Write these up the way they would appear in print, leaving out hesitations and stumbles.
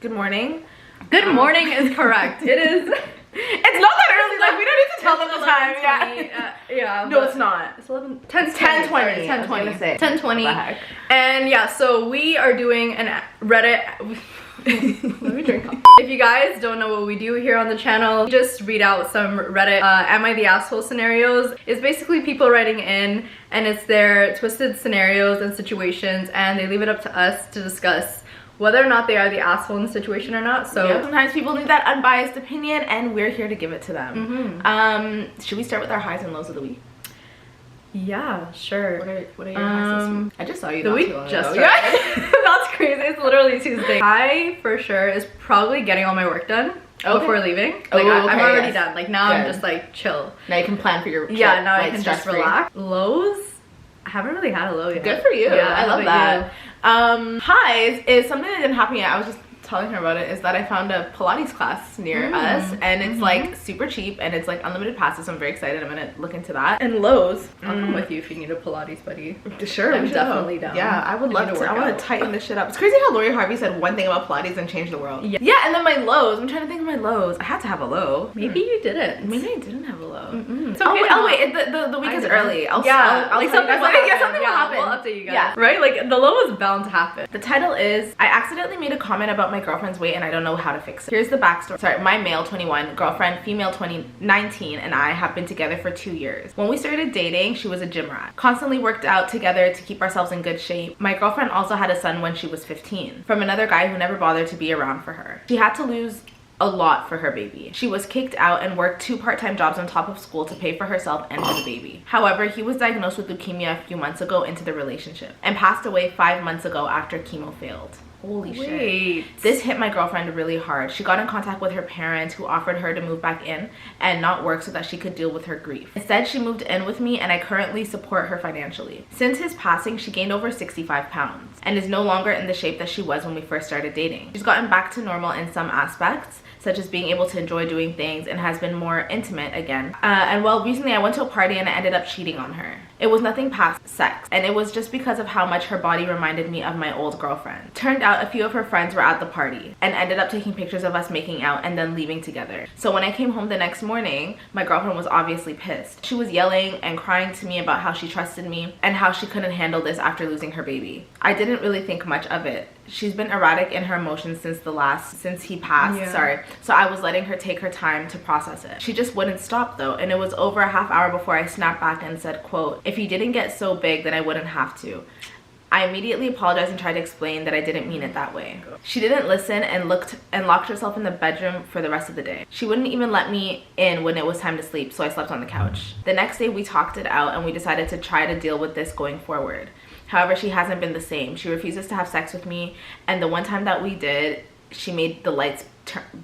Good morning. Good morning is correct. It is. It's not that early. Like, we don't need to tell them the time. Yeah. Yeah. No, it's not. It's 11. 10:20. 10:20. 10:20. What the heck? And yeah, so we are doing an Reddit. Let me drink coffee. If you guys don't know what we do here on the channel, we just read out some Reddit am I the asshole scenarios. It's basically people writing in, and it's their twisted scenarios and situations, and they leave it up to us to discuss whether or not they are the asshole in the situation or not. So yeah, sometimes people need that unbiased opinion, and we're here to give it to them. Should we start with our highs and lows of the week? Yeah, sure. What are your highs this week? I just saw you. The week just started. That's crazy. It's literally Tuesday. High for sure is probably getting all my work done before leaving. Like I'm already done. Like now I'm just like chill. Now you can plan for your trip. Yeah, now I can just relax. Lows, I haven't really had a low yet. Good for you. Yeah, I love that. Highs is something that didn't happen yet. I was just telling her about it, is that I found a Pilates class near us, and it's like super cheap, and it's like unlimited passes, so I'm very excited. I'm gonna look into that. And lows, I'll come with you if you need a Pilates buddy. Sure, I'm definitely down. Yeah, I would love to. I want to tighten this shit up. It's crazy how Lori Harvey said one thing about Pilates and changed the world. Yeah, and then my lows. I'm trying to think of my lows. I had to have a low. Maybe you didn't. Maybe I didn't have a low. So wait. The week is early. I'll like something will happen. We'll update you guys. Yeah. Right? Like the low is bound to happen. The title is I accidentally made a comment about my girlfriend's weight and I don't know how to fix it. Here's the backstory. Sorry, my male 21 girlfriend, female 19, and I have been together for 2 years. When we started dating, she was a gym rat. Constantly worked out together to keep ourselves in good shape. My girlfriend also had a son when she was 15 from another guy who never bothered to be around for her. She had to lose a lot for her baby. She was kicked out and worked 2 part-time jobs on top of school to pay for herself and for the baby. However, he was diagnosed with leukemia a few months ago into the relationship and passed away 5 months ago after chemo failed. Holy shit. This hit my girlfriend really hard. She got in contact with her parents, who offered her to move back in and not work so that she could deal with her grief. Instead, she moved in with me, and I currently support her financially. Since his passing, she gained over 65 pounds and is no longer in the shape that she was when we first started dating. She's gotten back to normal in some aspects, such as being able to enjoy doing things, and has been more intimate again. And well, recently I went to a party and I ended up cheating on her. It was nothing past sex, and it was just because of how much her body reminded me of my old girlfriend. Turned out a few of her friends were at the party and ended up taking pictures of us making out and then leaving together. So when I came home the next morning, my girlfriend was obviously pissed. She was yelling and crying to me about how she trusted me and how she couldn't handle this after losing her baby. I didn't really think much of it. She's been erratic in her emotions since he passed. So I was letting her take her time to process it. She just wouldn't stop though, and it was over a half hour before I snapped back and said, quote, "If you didn't get so big, then I wouldn't have to." I immediately apologized and tried to explain that I didn't mean it that way. She didn't listen and locked herself in the bedroom for the rest of the day. She wouldn't even let me in when it was time to sleep, so I slept on the couch. The next day we talked it out and we decided to try to deal with this going forward. However, she hasn't been the same. She refuses to have sex with me, and the one time that we did, she made the lights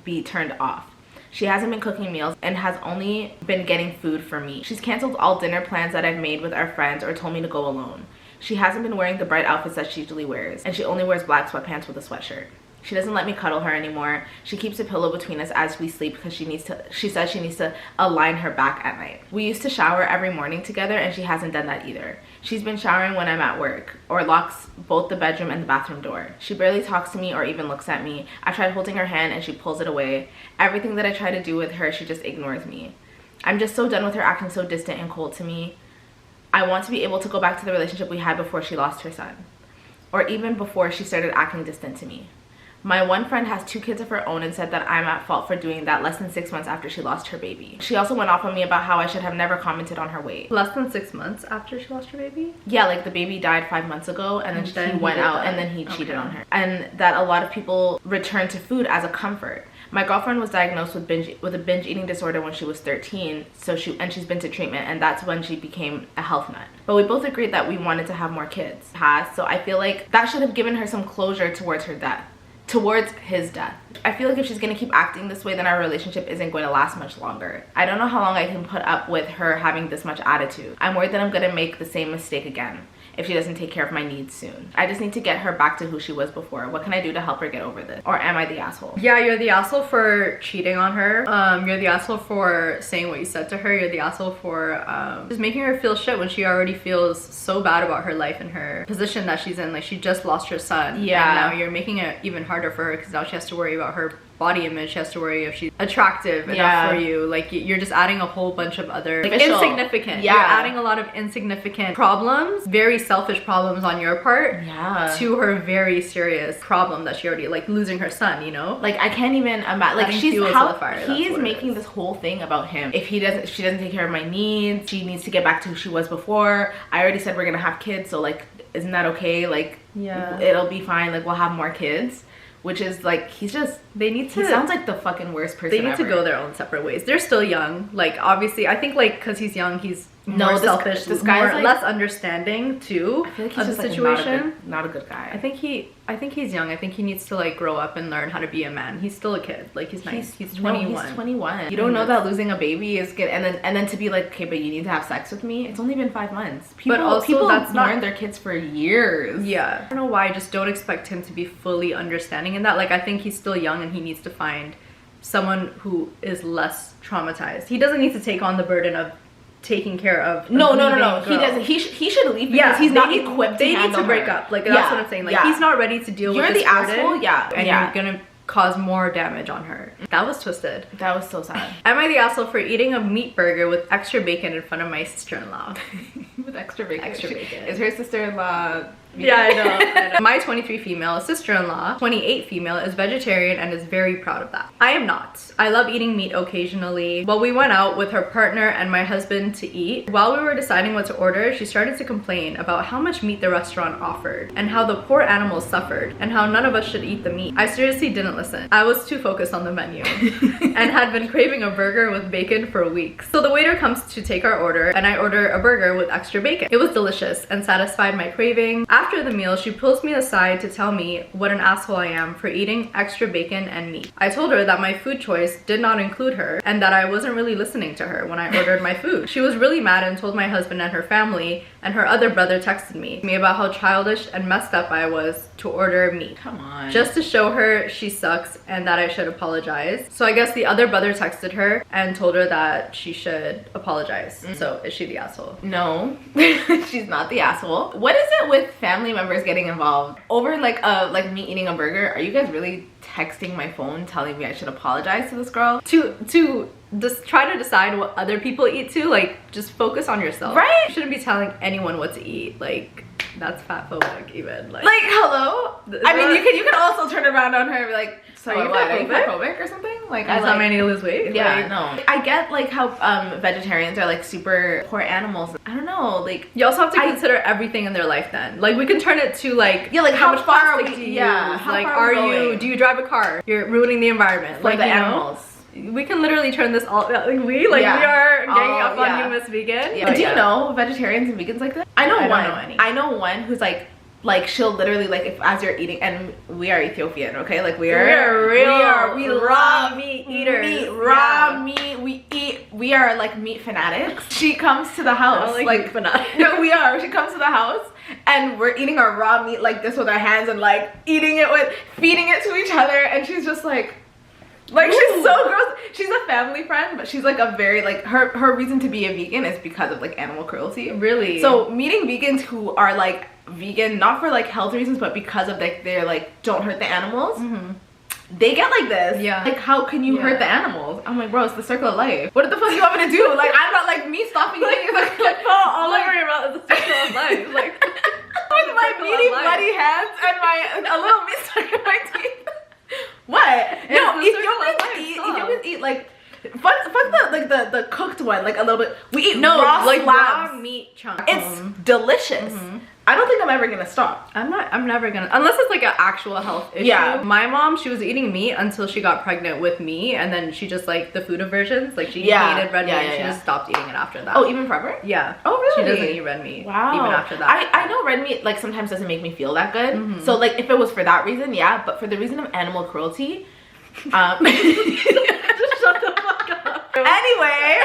be turned off. She hasn't been cooking meals and has only been getting food for me. She's canceled all dinner plans that I've made with our friends or told me to go alone. She hasn't been wearing the bright outfits that she usually wears, and she only wears black sweatpants with a sweatshirt. She doesn't let me cuddle her anymore. She keeps a pillow between us as we sleep because she says she needs to align her back at night. We used to shower every morning together, and she hasn't done that either. She's been showering when I'm at work or locks both the bedroom and the bathroom door. She barely talks to me or even looks at me. I tried holding her hand and she pulls it away. Everything that I try to do with her, she just ignores me. I'm just so done with her acting so distant and cold to me. I want to be able to go back to the relationship we had before she lost her son, or even before she started acting distant to me. My one friend has 2 kids of her own and said that I'm at fault for doing that less than 6 months after she lost her baby. She also went off on me about how I should have never commented on her weight. Less than 6 months after she lost her baby? Yeah, like the baby died 5 months ago, and then he went out and then he cheated on her. And that a lot of people return to food as a comfort. My girlfriend was diagnosed with a binge eating disorder when she was 13, and she's been to treatment, and that's when she became a health nut. But we both agreed that we wanted to have more kids. So I feel like that should have given her some closure towards his death. I feel like if she's gonna keep acting this way, then our relationship isn't going to last much longer. I don't know how long I can put up with her having this much attitude. I'm worried that I'm gonna make the same mistake again. if she doesn't take care of my needs soon. I just need to get her back to who she was before. What can I do to help her get over this? Or am I the asshole? Yeah, you're the asshole for cheating on her. You're the asshole for saying what you said to her. You're the asshole for just making her feel shit when she already feels so bad about her life and her position that she's in. Like, she just lost her son. Yeah. And now you're making it even harder for her because now she has to worry about her body image. She has to worry if she's attractive enough for you. Like, you're just adding a whole bunch of other insignificant. Yeah. You're adding a lot of insignificant problems, very selfish problems on your part, to her very serious problem that she already, like, losing her son, you know? Like, I can't even imagine. Like, he's making this whole thing about him. If she doesn't take care of my needs, she needs to get back to who she was before. I already said we're gonna have kids, so like, isn't that okay? Like, it'll be fine. Like, we'll have more kids. Which is like, he sounds like the fucking worst person They need to go their own separate ways. They're still young. Like, obviously, I think, like, because he's young, he's more selfish, this guy's like, less understanding too. I feel like he's of just the situation. Like not a good guy. I think he's young. I think he needs to like grow up and learn how to be a man. He's still a kid. Like, he's 21. No, he's 21. You don't know that losing a baby is good, and then to be like, okay, but you need to have sex with me. It's only been 5 months. People that's mourn their kids for years. Yeah, I don't know why. I just don't expect him to be fully understanding in that. Like, I think he's still young and he needs to find someone who is less traumatized. He doesn't need to take on the burden of taking care of no he doesn't. He should leave because he's not equipped to handle They need to break up. Like, that's what I'm saying. Like, he's not ready to deal with this burden. You're the asshole. And you're gonna cause more damage on her. That was twisted. That was so sad. Am I the asshole for eating a meat burger with extra bacon in front of my sister-in-law? With extra bacon. Extra bacon. Is her sister-in-law? Yeah, I know. My 23 female sister-in-law, 28 female, is vegetarian and is very proud of that. I am not. I love eating meat occasionally. Well, we went out with her partner and my husband to eat. While we were deciding what to order, she started to complain about how much meat the restaurant offered and how the poor animals suffered and how none of us should eat the meat. I seriously didn't listen. I was too focused on the menu and had been craving a burger with bacon for weeks. So the waiter comes to take our order and I order a burger with extra bacon. It was delicious and satisfied my craving. After the meal, she pulls me aside to tell me what an asshole I am for eating extra bacon and meat. I told her that my food choice did not include her and that I wasn't really listening to her when I ordered my food. She was really mad and told my husband and her family, and her other brother texted me about how childish and messed up I was to order meat. Come on. Just to show her she sucks and that I should apologize. So I guess the other brother texted her and told her that she should apologize. So is she the asshole? No, she's not the asshole. What is it with family members getting involved over like me eating a burger? Are you guys really texting my phone telling me I should apologize to this girl? To just try to decide what other people eat too? Like, just focus on yourself. Right? You shouldn't be telling anyone what to eat. Like, that's fatphobic even. Like hello? I mean, you can also turn around on her and be like, so are you fatphobic or something? Like, I thought I need to lose weight? Yeah, like, no. I get like how vegetarians are like super poor animals. I don't know, like, you also have to consider everything in their life then. Like, we can turn it to like, yeah, like how much plastic do you use? Like, do you drive a car? You're ruining the environment. For the animals. We can literally turn this all we are ganging up on you, Miss Vegan. Yeah. Do you know vegetarians and vegans like that? I know one who's like she'll literally, like, if as you're eating, and we are Ethiopian, okay, like we love meat eaters. We are like meat fanatics. She comes to the house, like fanatics. No, we are. She comes to the house and we're eating our raw meat like this with our hands and like feeding it to each other, and she's just like she's so gross. She's a family friend, but she's like a very like her reason to be a vegan is because of like animal cruelty. Really? So meeting vegans who are like vegan not for like health reasons but because of like they're like don't hurt the animals, they get like this. Yeah. Like, how can you hurt the animals? I'm like, bro, it's the circle of life. What the fuck you want me to do? Like, I'm not like me stopping eating. Like all over your mouth is the circle of life. Like, with my meaty bloody hands and a little meat stuck in my teeth. What? No, Ethiopians eat like fuck the cooked one, like a little bit. We eat raw meat chunks. It's delicious. I don't think I'm ever gonna stop. I'm never gonna, unless it's like an actual health issue. Yeah. My mom, she was eating meat until she got pregnant with me, and then she just like the food aversions, like she hated red meat and she just stopped eating it after that. Oh, even forever? Yeah. Oh, really? She doesn't eat red meat. Wow. Even after that. I know red meat like sometimes doesn't make me feel that good. So like if it was for that reason, yeah, but for the reason of animal cruelty, just shut the fuck up. Anyway,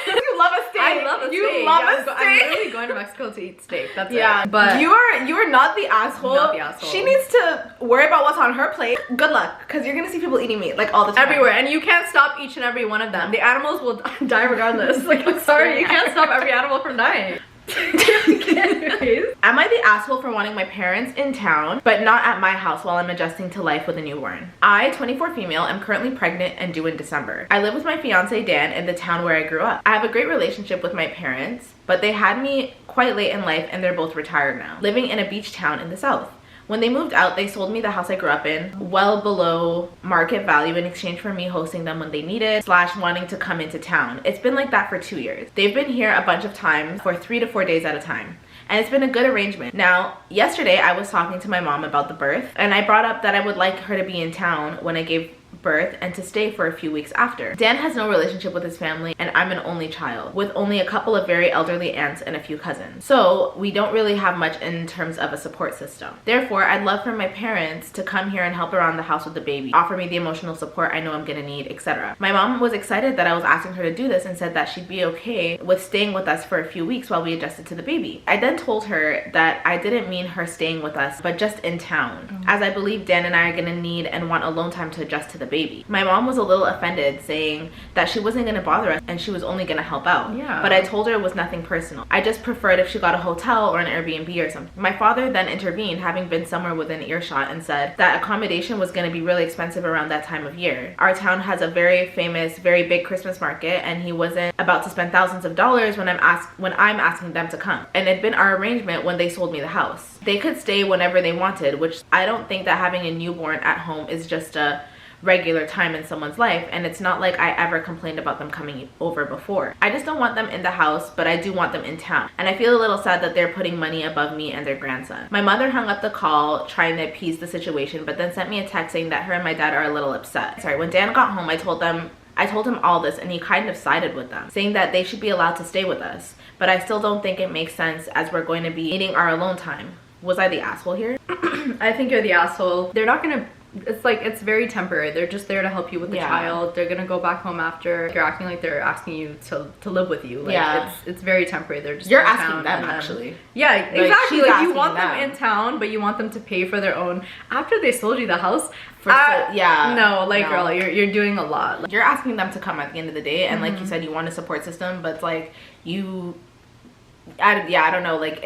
you love a steak. I love a you steak. love Yeah, a steak. I'm really going to Mexico to eat steak. That's yeah, it. But you are not the asshole. Not the asshole. She needs to worry about what's on her plate. Good luck, because you're gonna see people eating meat like all the time. everywhere, and you can't stop each and every one of them. The animals will die regardless. Like, I'm sorry, you can't stop every animal from dying. Am I the asshole for wanting my parents in town but not at my house while I'm adjusting to life with a newborn? I, 24 female, am currently pregnant and due in December. I live with my fiance Dan in the town where I grew up. I have a great relationship with my parents, but they had me quite late in life and they're both retired now, living in a beach town in the south. When they moved out, they sold me the house I grew up in, well below market value, in exchange for me hosting them when they needed / wanting to come into town. It's been like that for 2 years. They've been here a bunch of times for 3 to 4 days at a time. And it's been a good arrangement. Now, yesterday I was talking to my mom about the birth, and I brought up that I would like her to be in town when I gave birth and to stay for a few weeks after. Dan has no relationship with his family, and I'm an only child with only a couple of very elderly aunts and a few cousins. So we don't really have much in terms of a support system. Therefore, I'd love for my parents to come here and help around the house with the baby, offer me the emotional support I know I'm gonna need, etc. My mom was excited that I was asking her to do this and said that she'd be okay with staying with us for a few weeks while we adjusted to the baby. I then told her that I didn't mean her staying with us, but just in town, as I believe Dan and I are gonna need and want alone time to adjust to the baby. My mom was a little offended, saying that she wasn't gonna bother us and she was only gonna help out. Yeah. But I told her it was nothing personal. I just preferred if she got a hotel or an Airbnb or something. My father then intervened, having been somewhere within earshot, and said that accommodation was gonna be really expensive around that time of year. Our town has a very famous, very big Christmas market, and he wasn't about to spend thousands of dollars when I'm asking them to come. And it'd been our arrangement when they sold me the house. They could stay whenever they wanted, which I don't think that having a newborn at home is just a regular time in someone's life, and it's not like I ever complained about them coming over before. I just don't want them in the house, but I do want them in town, and I feel a little sad that they're putting money above me and their grandson. My mother hung up the call trying to appease the situation, but then sent me a text saying that her and my dad are a little upset. Sorry, when Dan got home, I told him all this, and he kind of sided with them, saying that they should be allowed to stay with us, but I still don't think it makes sense as we're going to be needing our alone time. Was I the asshole here? I think you're the asshole. They're not gonna, it's like, it's very temporary. They're just there to help you with the child. They're gonna go back home after. You're acting like they're asking you to live with you. Like, it's very temporary. They're just, you're asking them, actually. Yeah, exactly. Like, you want them in town, but you want them to pay for their own after they sold you the house. No, girl, you're doing a lot. Like, you're asking them to come at the end of the day, and like you said, you want a support system, but it's like I don't know, like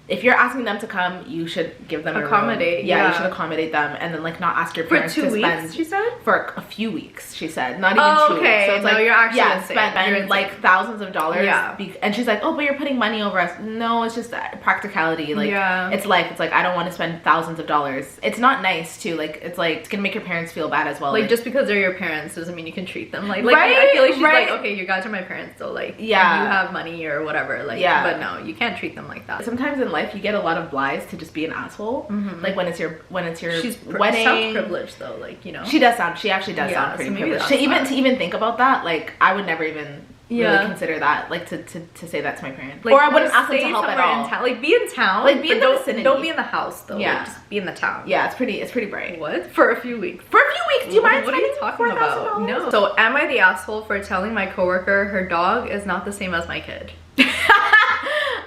if you're asking them to come, you should give them accommodate. You should accommodate them, and then like not ask your parents for 2 to spend. weeks, she said? For a few weeks, she said. Not even 2 weeks. So it's like, you're actually spend like thousands of dollars. Yeah. And she's like, oh, but you're putting money over us. No, it's just practicality. Like, it's life. It's like, I don't want to spend thousands of dollars. It's not nice too. Like, it's gonna make your parents feel bad as well. Like just because they're your parents doesn't mean you can treat them like right? I feel like she's like, okay, you guys are my parents, so like, you have money or whatever. Like, but no, you can't treat them like that. Sometimes in life, you get a lot of to just be an asshole. Like when it's your she's wedding. Sounds privileged though, like, you know. She actually does sound pretty privileged. To even think about that, like I would never even really consider that, like to say that to my parents. Like, or I wouldn't ask them to help at all. Like be in town. Like be in the vicinity. Don't be in the house though. Yeah. Like, just be in the town. Yeah, it's pretty bright. What? For a few weeks. For a few weeks? Do you mind? What are you talking about? No. So am I the asshole for telling my coworker her dog is not the same as my kid?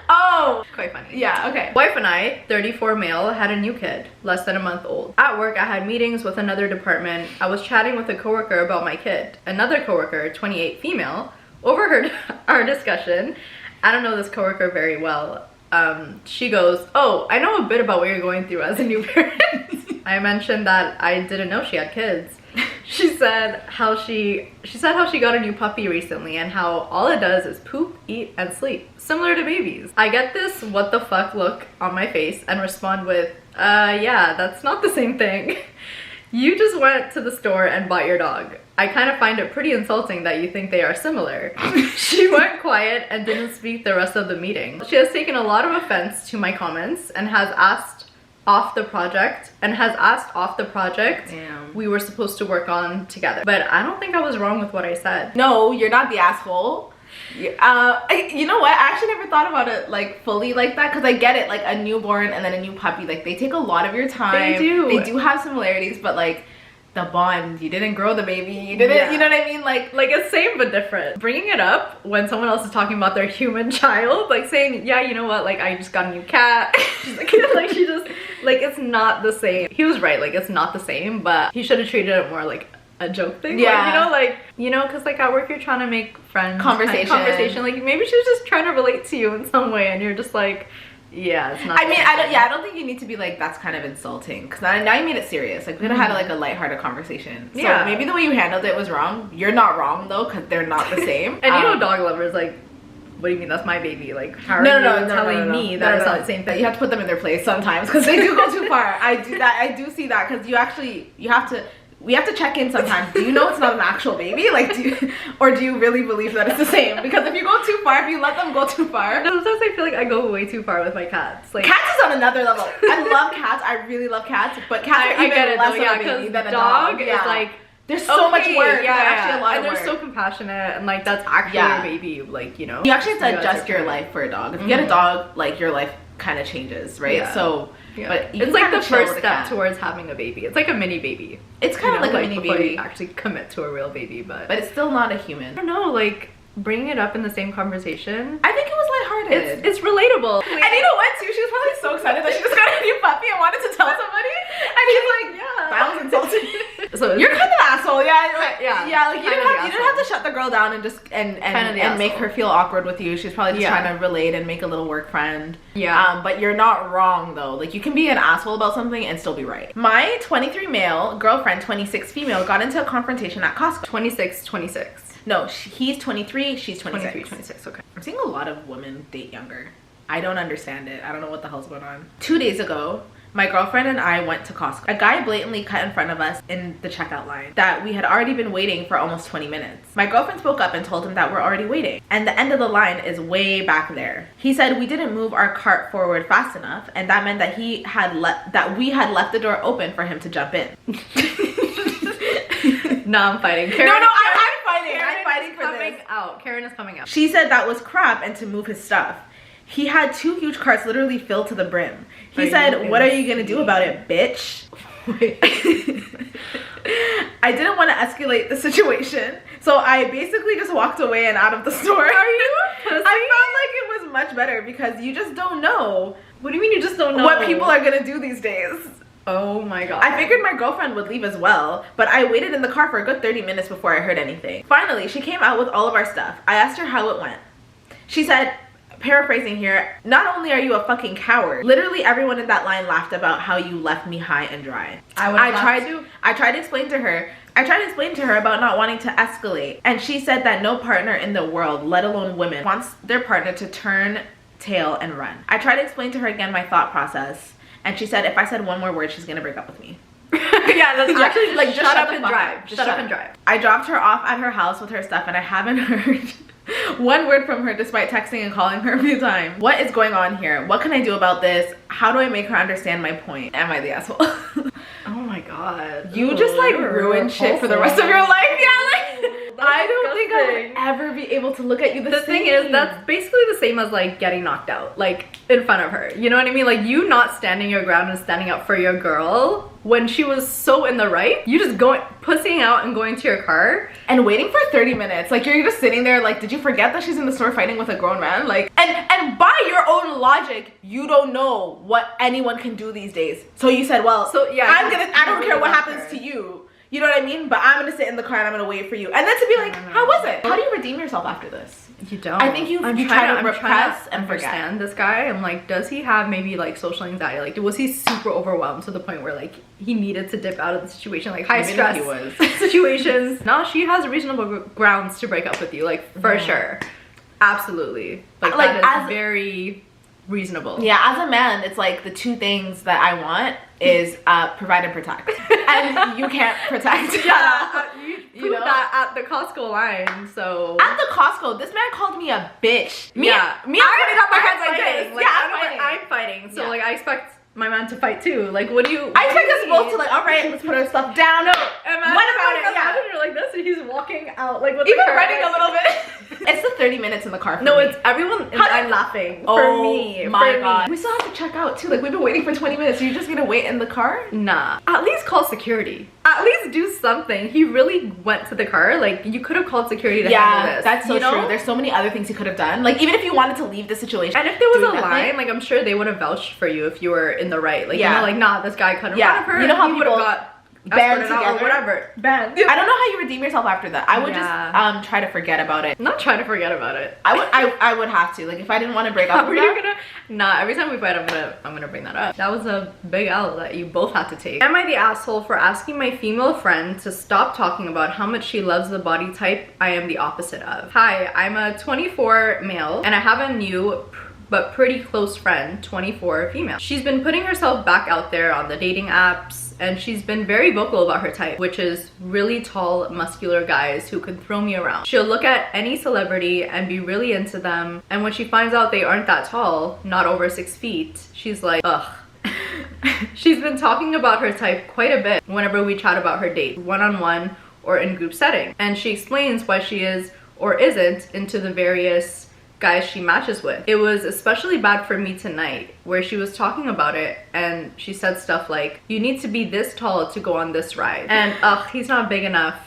Oh, quite funny. Yeah, okay. Wife and I, 34 male, had a new kid, less than a month old. At work, I had meetings with another department. I was chatting with a coworker about my kid. Another coworker, 28 female, overheard our discussion. I don't know this coworker very well. She goes, oh, I know a bit about what you're going through as a new parent. I mentioned that I didn't know she had kids. She said how she got a new puppy recently and how all it does is poop, eat, and sleep, similar to babies. I get this what the fuck look on my face and respond with, yeah, that's not the same thing. You just went to the store and bought your dog. I kind of find it pretty insulting that you think they are similar. She went quiet and didn't speak the rest of the meeting. She has taken a lot of offense to my comments and has asked off the project Damn. we were supposed to work on together. But I don't think I was wrong with what I said. No, you're not the asshole. You know what? I actually never thought about it like fully like that, because I get it, like a newborn and then a new puppy, like they take a lot of your time. They do. They do have similarities, but like the bond. You didn't grow the baby. You didn't, Yeah. you know what I mean? Like it's same but different. Bringing it up when someone else is talking about their human child, like saying, yeah, you know what, like I just got a new cat. She's like, like she just, like it's not the same. He was right, like it's not the same, but he should have treated it more like a joke thing. Yeah. Like, you know, because like at work you're trying to make friends. Conversation. Like maybe she was just trying to relate to you in some way and you're just like, yeah, it's not. I mean, I don't think you need to be like, that's kind of insulting. Because now you made it serious. Like, we could have had like a lighthearted conversation. So Yeah. maybe the way you handled it was wrong. You're not wrong though, because they're not the same. And you know, dog lovers, like, what do you mean that's my baby? Like, how are you telling me that it's not the same thing? You have to put them in their place sometimes because they do go too far. I do see that because we have to check in sometimes. Do you know it's not an actual baby? Like, or do you really believe that it's the same? Because if you go too far, if you let them go too far. Sometimes I feel like I go way too far with my cats. Like, cats is on another level. I love cats. I really love cats. But cats are even less of a baby than a dog. Is like, there's so much work. Yeah, They're actually a lot of and work. they're so compassionate, and like that's actually your baby. Like, you know, you actually have to adjust your life for a dog. If you get a dog, like your life kind of changes, right? Yeah. So, but it's like the first step towards having a baby. It's like a mini baby. It's kind of like a mini baby. You actually commit to a real baby, but it's still not a human. I don't know, like bringing it up in the same conversation. I think it was lighthearted. It's relatable. And you know what, too? She was probably so excited that she just got a new puppy and wanted to tell somebody. And he's like, yeah, that was insulting. So you're kind of an asshole, yeah. Like you didn't have to shut the girl down and just and make her feel awkward with you. She's probably just trying to relate and make a little work friend. Yeah. But you're not wrong though. Like you can be an asshole about something and still be right. My 23 male girlfriend, 26 female, got into a confrontation at Costco. 26. No, he's 23, she's 26. 26, okay. I'm seeing a lot of women date younger. I don't understand it. I don't know what the hell's going on. 2 days ago, my girlfriend and I went to Costco. A guy blatantly cut in front of us in the checkout line that we had already been waiting for almost 20 minutes. My girlfriend spoke up and told him that we're already waiting and the end of the line is way back there. He said we didn't move our cart forward fast enough and that meant that we had left the door open for him to jump in. No, I'm fighting. Karen, no, I'm fighting for this. Karen is coming out. She said that was crap and to move his stuff. He had 2 huge carts literally filled to the brim. He said, what are you gonna do about it, bitch? I didn't want to escalate the situation, so I basically just walked away and out of the store. Are you pussy? I felt like it was much better because you just don't know. What do you mean you just don't know? What people are gonna do these days. Oh my god. I figured my girlfriend would leave as well, but I waited in the car for a good 30 minutes before I heard anything. Finally, she came out with all of our stuff. I asked her how it went. She said, paraphrasing here, not only are you a fucking coward, literally everyone in that line laughed about how you left me high and dry. I tried to explain to her about not wanting to escalate, and she said that no partner in the world, let alone women, wants their partner to turn tail and run. I tried to explain to her again my thought process, and she said if I said one more word, she's gonna break up with me. Yeah, that's actually like, just shut up and drive. Just shut up and drive. I dropped her off at her house with her stuff and I haven't heard one word from her despite texting and calling her a few times. What is going on here? What can I do about this? How do I make her understand my point? Am I the asshole? Oh my god. You just like ruined shit for the rest of your life. Yeah, like I don't think I would ever be able to look at you the same. Thing is, that's basically the same as like getting knocked out, like in front of her. You know what I mean? Like you not standing your ground and standing up for your girl when she was so in the right. You just pussying out and going to your car and waiting for 30 minutes. Like you're just sitting there like, did you forget that she's in the store fighting with a grown man? Like, and by your own logic, you don't know what anyone can do these days. So you said, well, so yeah, I don't care what happens to you. You know what I mean? But I'm gonna sit in the car and I'm gonna wait for you. And then to be like, how was it? How do you redeem yourself after this? You don't. I think you try to repress and understand this guy. I'm like, does he have maybe like social anxiety? Like, was he super overwhelmed to the point where like he needed to dip out of the situation? Like high stress situations. No, she has reasonable grounds to break up with you. Like for sure, absolutely. Like that is very reasonable. Yeah, as a man, it's like the 2 things that I want is provide and protect, and you can't protect. Yeah, you know that at the Costco line. So at the Costco, this man called me a bitch. I'm putting up my hands like this. Like, I'm fighting. So like I expect my man to fight too. Like what do you? I expect us both to like, all right, let's put our stuff down. No, imagine you're like this and he's walking out like with even running a little bit. It's the 30 minutes in the car for me. It's everyone. I'm laughing. For me. My god. We still have to check out too. Like we've been waiting for 20 minutes. So you're just gonna wait in the car? Nah. At least call security. At least do something. He really went to the car. Like, you could have called security to handle this. That's so you know? true. There's so many other things you could have done. Like, even if you wanted to leave the situation. And if there was a line, like, I'm sure they would have vouched for you if you were in the right. Like, you know, like, nah, this guy cut in front of her. You know how he would people have got band together or whatever. Band. I don't know how you redeem yourself after that. I would just try to forget about it. Not try to forget about it. I would have to. Like, if I didn't want to break up with that. Nah, every time we fight, I'm gonna bring that up. That was a big L that you both had to take. Am I the asshole for asking my female friend to stop talking about how much she loves the body type I am the opposite of? Hi, I'm a 24 male and I have a new but pretty close friend, 24 female. She's been putting herself back out there on the dating apps, and she's been very vocal about her type, which is really tall, muscular guys who can throw me around. She'll look at any celebrity and be really into them, and when she finds out they aren't that tall, not over 6 feet, she's like, ugh. She's been talking about her type quite a bit whenever we chat about her date, one-on-one or in group setting, and she explains why she is or isn't into the various guys she matches with. It was especially bad for me tonight, where she was talking about it and she said stuff like, you need to be this tall to go on this ride, and ugh, he's not big enough,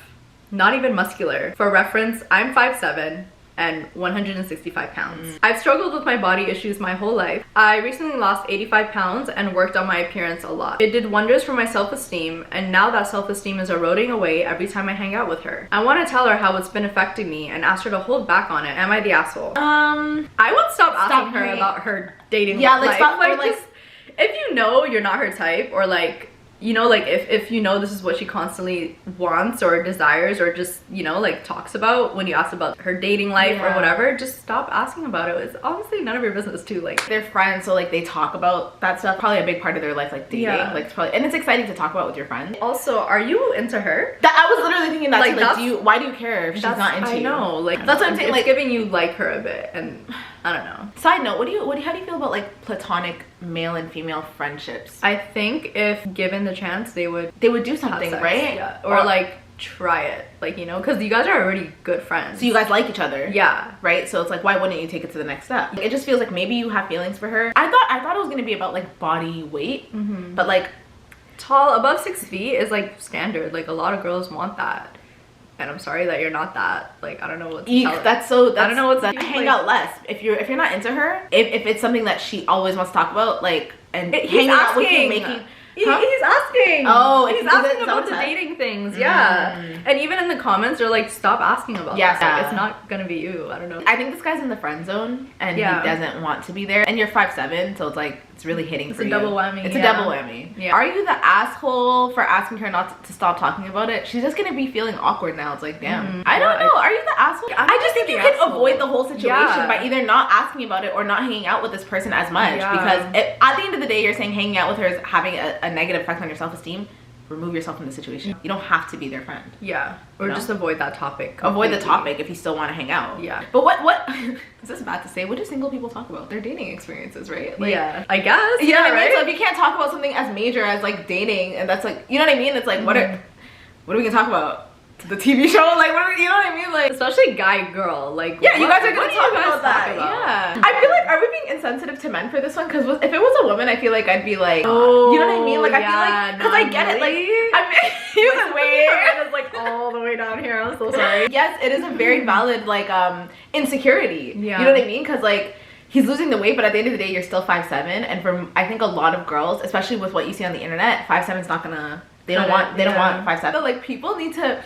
not even muscular. For reference, I'm 5'7" and 165 pounds. I've struggled with my body issues my whole life. I recently lost 85 pounds and worked on my appearance a lot. It did wonders for my self-esteem, and now that self-esteem is eroding away every time I hang out with her. I want to tell her how it's been affecting me and ask her to hold back on it. Am I the asshole? I would stop asking her about her dating life. Like, stop, like, just, if you know you're not her type, or like, you know, like if you know this is what she constantly wants or desires, or just, you know, like talks about when you ask about her dating life or whatever, just stop asking about it. It's honestly none of your business too. Like, they're friends, so like they talk about that stuff, probably a big part of their life, like dating. Like, it's probably, and it's exciting to talk about with your friend. Also, are you into her? That I was literally thinking that, like, too. Like, why do you care if she's not into you? I know, like, that's what I'm saying. It's like, giving you like her a bit, and I don't know. Side note, how do you feel about like platonic male and female friendships? I think if given the chance, they would do something, right? Yeah. Or like try it, like, you know, because you guys are already good friends, so you guys like each other. Yeah, right. So it's like, why wouldn't you take it to the next step? Like, it just feels like maybe you have feelings for her. I thought it was gonna be about like body weight, but like tall, above 6 feet is like standard. Like, a lot of girls want that. And I'm sorry that you're not that. Like, I don't know what to tell her. I don't know what to hang out less. If you're not into her, if it's something that she always wants to talk about, like, and hanging out with you, making. He's asking. Oh, he's asking about the dating things. Yeah. And even in the comments, they're like, stop asking about that. Like, it's not gonna be you. I don't know. I think this guy's in the friend zone and he doesn't want to be there. And you're 5'7", so it's like, it's really hitting for you. It's a double whammy. It's a double whammy. Yeah. Are you the asshole for asking her not to stop talking about it? She's just gonna be feeling awkward now. It's like, damn. I don't know. Are you the asshole? I just think you can avoid the whole situation by either not asking about it or not hanging out with this person as much. Because at the end of the day, you're saying hanging out with her is having a negative effect on your self-esteem. Remove yourself from the situation. You don't have to be their friend. Yeah. Or just avoid that topic completely. Avoid the topic if you still want to hang out. Yeah. But what is this bad to say? What do single people talk about? Their dating experiences, right? Like, yeah, I guess. You know what I mean? So if you can't talk about something as major as like dating, and that's like, you know what I mean? It's like, what are we gonna talk about? The TV show? Like, you know what I mean? Like, especially guy girl. Like, yeah, you guys are gonna talk about that. Yeah. I feel like, are we being insensitive to men for this one? Because if it was a woman, I feel like I'd be like, oh, you know what I mean? Like, I feel like, because I get it. Like, he was weird. It's like all the way down here. I'm so sorry. Yes, it is a very valid like insecurity. Yeah. You know what I mean? Because like, he's losing the weight, but at the end of the day, you're still 5'7", and for I think a lot of girls, especially with what you see on the internet, 5'7" is not gonna. They don't want 5'7". But like, people need to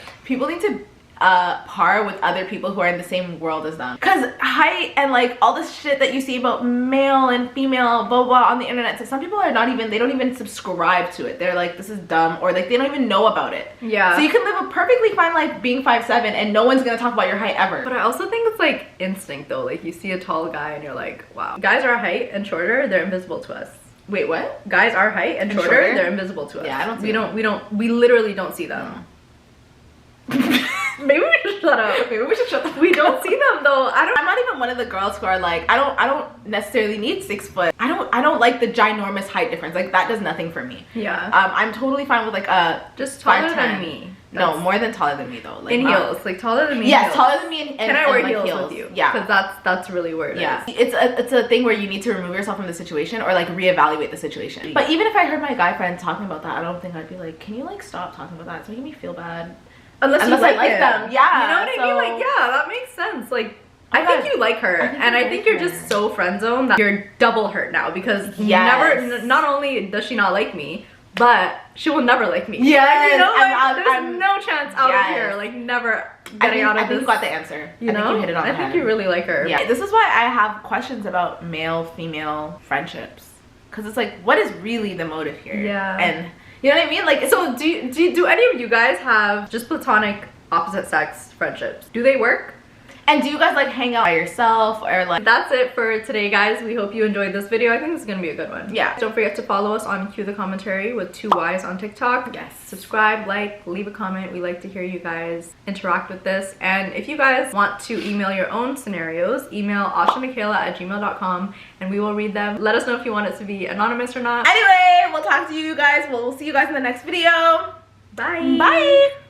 par with other people who are in the same world as them. Cause height and like all this shit that you see about male and female blah blah on the internet, so some people are they don't even subscribe to it. They're like, this is dumb, or like they don't even know about it. Yeah. So you can live a perfectly fine life being 5'7" and no one's gonna talk about your height ever. But I also think it's like instinct though. Like, you see a tall guy and you're like, wow. Guys are height and shorter, they're invisible to us. Wait, what? Guys are height and shorter, they're invisible to us. Yeah, I don't see them. We literally don't see them. No. Maybe we should shut up. Maybe we should shut up. We don't see them though. I'm not even one of the girls who are like, I don't necessarily need 6 foot. I don't like the ginormous height difference. Like, that does nothing for me. Yeah. I'm totally fine with like a just taller than me. No, more than taller than me though. Like in heels, like taller than me. Yes, taller than me. Can I wear like heels with you? Yeah, because that's really where it is. It's a thing where you need to remove yourself from the situation or like reevaluate the situation. But even if I heard my guy friend talking about that, I don't think I'd be like, can you like stop talking about that? It's making me feel bad. Unless I like them. Yeah, you know what I mean? Like, yeah, that makes sense. Like, I think you like her, and I think you're just so friend zoned that you're double hurt now because not only does she not like me, but she will never like me. Yeah, you know, like, there's no chance out of here, like never getting out of this. I think you got the answer. You know, I think you hit it on the head. I think you really like her. Yeah, this is why I have questions about male-female friendships, because it's like, what is really the motive here? Yeah, and you know what I mean? Like, so do any of you guys have just platonic opposite sex friendships? Do they work? And do you guys like hang out by yourself or like... That's it for today, guys. We hope you enjoyed this video. I think this is gonna be a good one. Yeah. Don't forget to follow us on Cue the Commentary with 2 Y's on TikTok. Yes. Subscribe, like, leave a comment. We like to hear you guys interact with this. And if you guys want to email your own scenarios, email oshsandakela@gmail.com and we will read them. Let us know if you want it to be anonymous or not. Anyway, we'll talk to you guys. We'll see you guys in the next video. Bye. Bye.